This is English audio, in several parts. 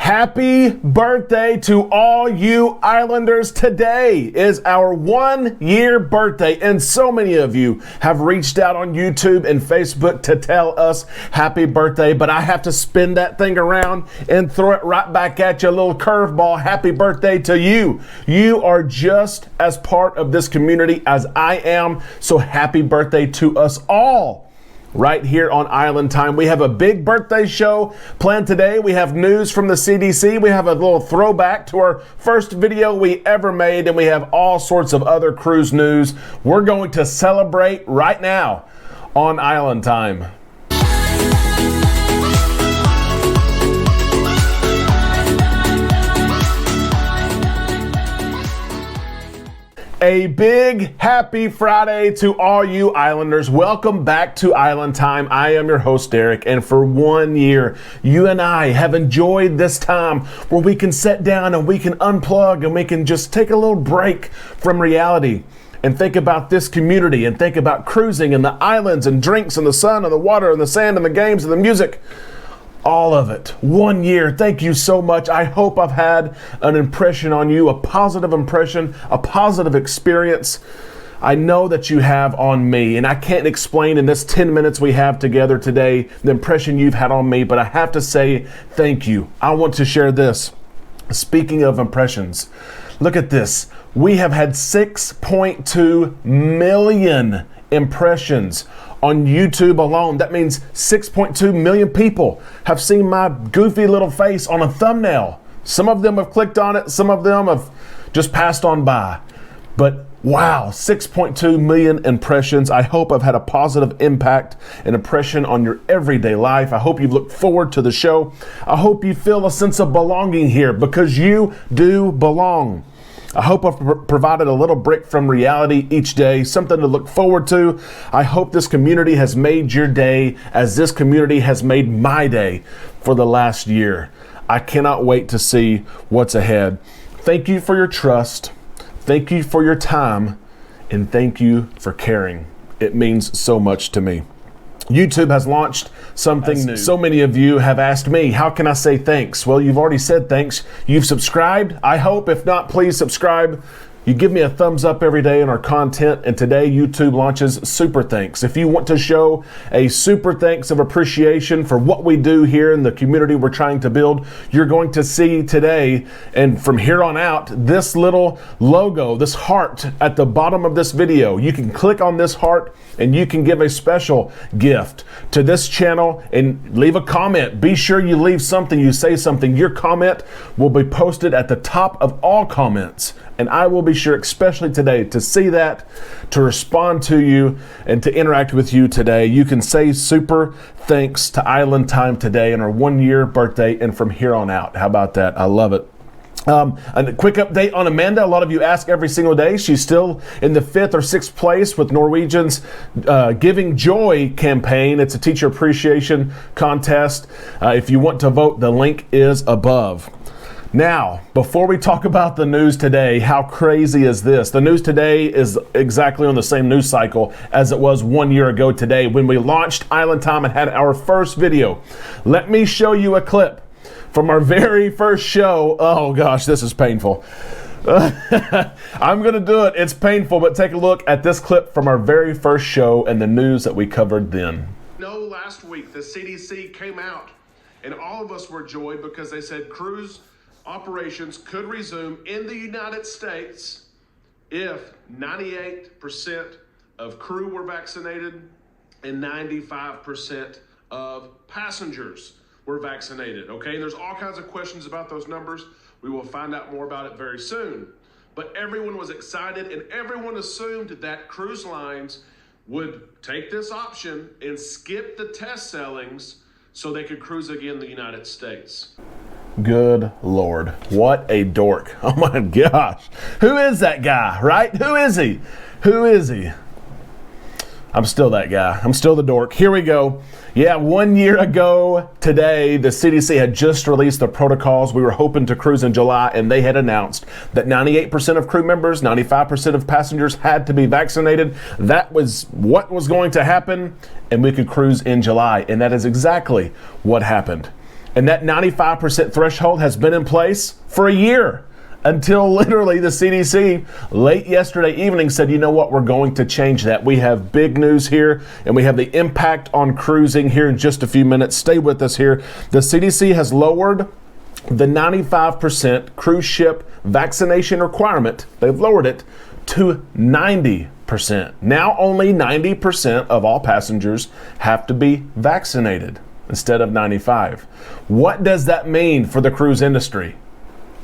Happy birthday to all you islanders. Today is our 1 year birthday, and so many of you have reached out on YouTube and Facebook to tell us happy birthday, but I have to spin that thing around and throw it right back at you, a little curveball. Happy birthday to you. You are just as part of this community as I am, so happy birthday to us all. Right here on Island Time. We have a big birthday show planned today. We have news from the CDC. We have a little throwback to our first video we ever made, and we have all sorts of other cruise news. We're going to celebrate right now on Island Time. A big happy Friday to all you islanders. Welcome back to Island Time. I am your host, Derek, and for 1 year, you and I have enjoyed this time where we can sit down and we can unplug and we can just take a little break from reality and think about this community and think about cruising and the islands and drinks and the sun and the water and the sand and the games and the music. All of it. 1 year. Thank you so much. I hope I've had an impression on you, a positive impression, a positive experience. I know that you have on me, and I can't explain in this 10 minutes we have together today the impression you've had on me, but I have to say thank you. I want to share this. Speaking of impressions, look at this. We have had 6.2 million impressions on YouTube alone. That means 6.2 million people have seen my goofy little face on a thumbnail. Some of them have clicked on it, some of them have just passed on by. But wow, 6.2 million impressions. I hope I've had a positive impact and impression on your everyday life. I hope you've looked forward to the show. I hope you feel a sense of belonging here, because you do belong. I hope I've provided a little break from reality each day, something to look forward to. I hope this community has made your day as this community has made my day for the last year. I cannot wait to see what's ahead. Thank you for your trust. Thank you for your time. And thank you for caring. It means so much to me. YouTube has launched something new. So many of you have asked me, how can I say thanks? Well, you've already said thanks. You've subscribed, I hope. If not, please subscribe. You give me a thumbs up every day in our content, and today YouTube launches Super Thanks. If you want to show a super thanks of appreciation for what we do here in the community we're trying to build, you're going to see today, and from here on out, this little logo, this heart at the bottom of this video. You can click on this heart and you can give a special gift to this channel and leave a comment. Be sure you leave something, you say something. Your comment will be posted at the top of all comments, and I will be sure, especially today, to see that, to respond to you, and to interact with you today. You can say super thanks to Island Time today on our 1 year birthday and from here on out. How about that? I love it. A quick update on Amanda. A lot of you ask every single day. She's still in the 5th or 6th place with Norwegian's Giving Joy campaign. It's a teacher appreciation contest. If you want to vote, the link is above. Now, before we talk about the news today, how crazy is this? The news today is exactly on the same news cycle as it was 1 year ago today when we launched Island Time and had our first video. Let me show you a clip from our very first show. Oh gosh, this is painful. I'm going to do it. It's painful, but take a look at this clip from our very first show and the news that we covered then. No, last week the CDC came out and all of us were joyed because they said cruise operations could resume in the United States if 98% of crew were vaccinated and 95% of passengers were vaccinated, okay? And there's all kinds of questions about those numbers. We will find out more about it very soon. But everyone was excited and everyone assumed that cruise lines would take this option and skip the test sailings so they could cruise again in the United States. Good Lord, what a dork. Oh my gosh. Who is that guy, right? Who is he? Who is he? I'm still that guy. I'm still the dork. Here we go. Yeah, 1 year ago today, the CDC had just released the protocols. We were hoping to cruise in July, and they had announced that 98% of crew members, 95% of passengers had to be vaccinated. That was what was going to happen, and we could cruise in July. And that is exactly what happened. And that 95% threshold has been in place for a year, until literally the CDC late yesterday evening said, you know what, we're going to change that. We have big news here, and we have the impact on cruising here in just a few minutes. Stay with us here. The CDC has lowered the 95% cruise ship vaccination requirement. They've lowered it to 90%. Now only 90% of all passengers have to be vaccinated instead of 95. What does that mean for the cruise industry?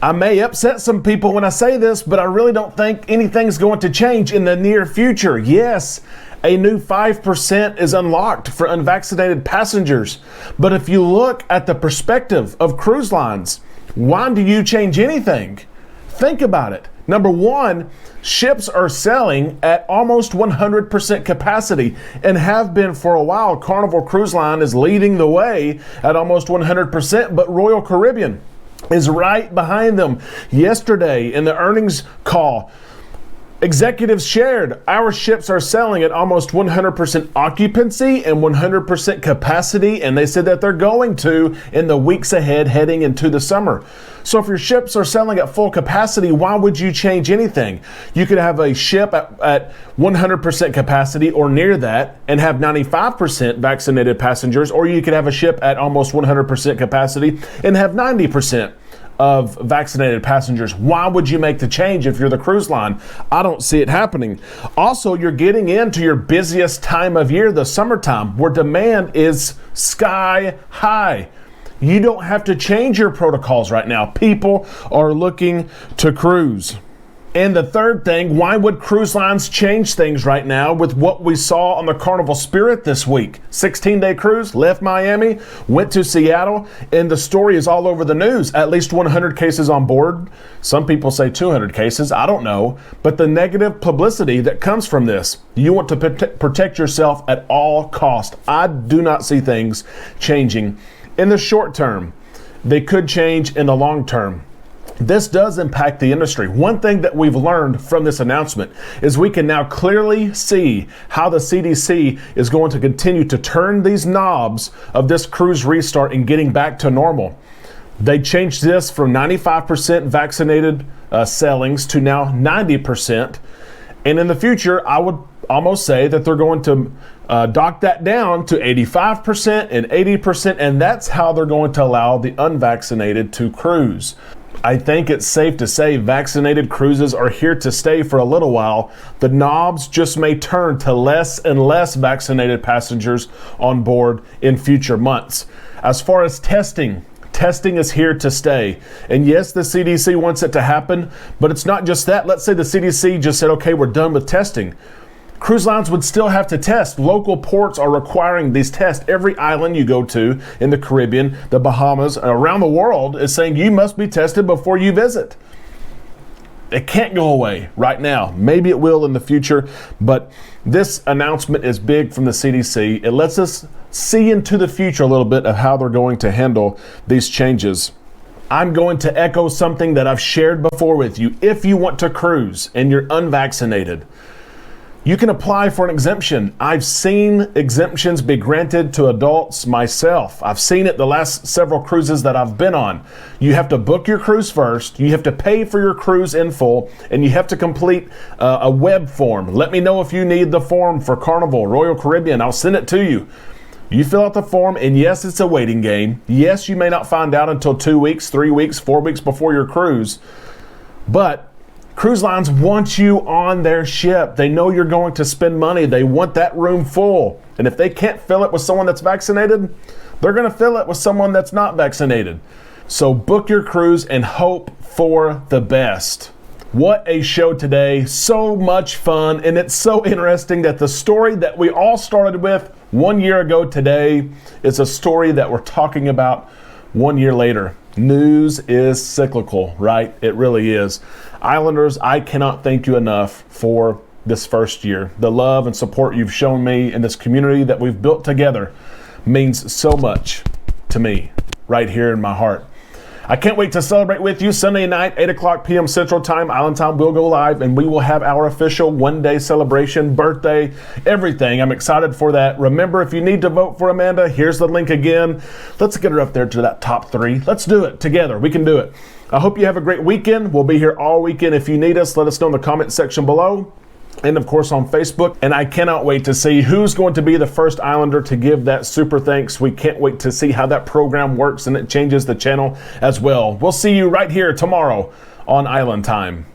I may upset some people when I say this, but I really don't think anything's going to change in the near future. Yes, a new 5% is unlocked for unvaccinated passengers. But if you look at the perspective of cruise lines, why do you change anything? Think about it. Number one, ships are selling at almost 100% capacity and have been for a while. Carnival Cruise Line is leading the way at almost 100%, but Royal Caribbean is right behind them. Yesterday in the earnings call, executives shared our ships are selling at almost 100% occupancy and 100% capacity, and they said that they're going to in the weeks ahead heading into the summer. So if your ships are selling at full capacity, why would you change anything? You could have a ship at 100% capacity or near that and have 95% vaccinated passengers, or you could have a ship at almost 100% capacity and have 90% of vaccinated passengers. Why would you make the change if you're the cruise line? I don't see it happening. Also, you're getting into your busiest time of year, the summertime, where demand is sky high. You don't have to change your protocols right now. People are looking to cruise. And the third thing, why would cruise lines change things right now with what we saw on the Carnival Spirit this week? 16-day cruise, left Miami, went to Seattle, and the story is all over the news. At least 100 cases on board. Some people say 200 cases. I don't know. But the negative publicity that comes from this, you want to protect yourself at all cost. I do not see things changing in the short term. They could change in the long term. This does impact the industry. One thing that we've learned from this announcement is we can now clearly see how the CDC is going to continue to turn these knobs of this cruise restart and getting back to normal. They changed this from 95% vaccinated sailings to now 90%. And in the future, I would almost say that they're going to dock that down to 85% and 80%, and that's how they're going to allow the unvaccinated to cruise. I think it's safe to say vaccinated cruises are here to stay for a little while. The knobs just may turn to less and less vaccinated passengers on board in future months. As far as testing is here to stay. And yes, the CDC wants it to happen, but it's not just that. Let's say the CDC just said, okay, we're done with testing. Cruise lines would still have to test. Local ports are requiring these tests. Every island you go to in the Caribbean, the Bahamas, around the world is saying you must be tested before you visit. It can't go away right now. Maybe it will in the future, but this announcement is big from the CDC. It lets us see into the future a little bit of how they're going to handle these changes. I'm going to echo something that I've shared before with you. If you want to cruise and you're unvaccinated, you can apply for an exemption. I've seen exemptions be granted to adults myself. I've seen it the last several cruises that I've been on. You have to book your cruise first, you have to pay for your cruise in full, and you have to complete a web form. Let me know if you need the form for Carnival, Royal Caribbean. I'll send it to you. You fill out the form, and yes, it's a waiting game. Yes, you may not find out until 2 weeks, 3 weeks, 4 weeks before your cruise, but cruise lines want you on their ship. They know you're going to spend money. They want that room full. And if they can't fill it with someone that's vaccinated, they're going to fill it with someone that's not vaccinated. So book your cruise and hope for the best. What a show today. So much fun. And it's so interesting that the story that we all started with 1 year ago today is a story that we're talking about 1 year later. News is cyclical, right? It really is. Islanders, I cannot thank you enough for this first year. The love and support you've shown me in this community that we've built together means so much to me right here in my heart. I can't wait to celebrate with you. Sunday night, 8 o'clock p.m. Central Time, Island Time will go live, and we will have our official one-day celebration, birthday, everything. I'm excited for that. Remember, if you need to vote for Amanda, here's the link again. Let's get her up there to that top 3. Let's do it together. We can do it. I hope you have a great weekend. We'll be here all weekend. If you need us, let us know in the comment section below. And of course on Facebook. And I cannot wait to see who's going to be the first Islander to give that super thanks. We can't wait to see how that program works, and it changes the channel as well. We'll see you right here tomorrow on Island Time.